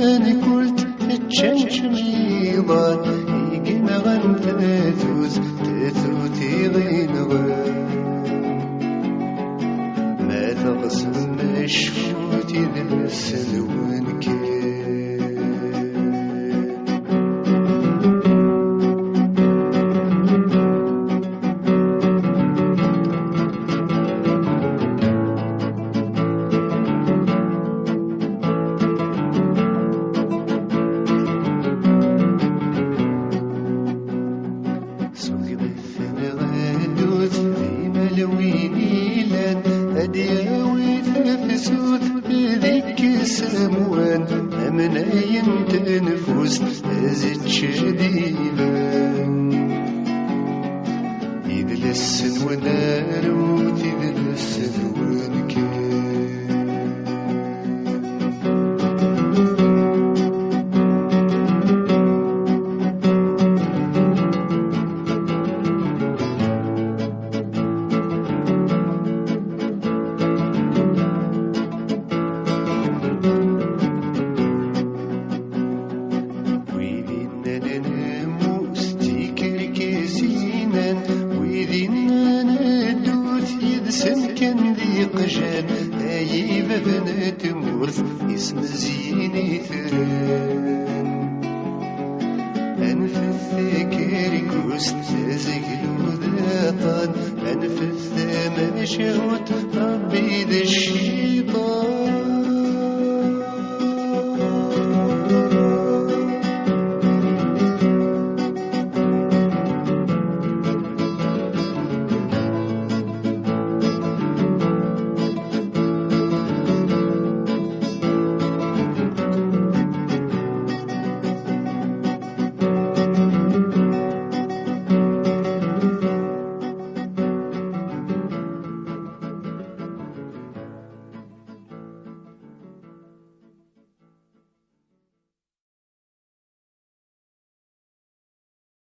ثاني قلت تشمشم يضان يقنا غن تثوتي غين ما تغصب مشفوتي ذا السلوان كي أدياوي تفسوت ذيك السموان أمناين تنفوس أزد شديبان يدلسن ونار وتدلسن ونكان سمكن ذي قجان أي بنات مورث اسم زيني ثران أنفث كاريكوس تزقلو ذاطان أنفث ما شهوت ربي ذا الشيطان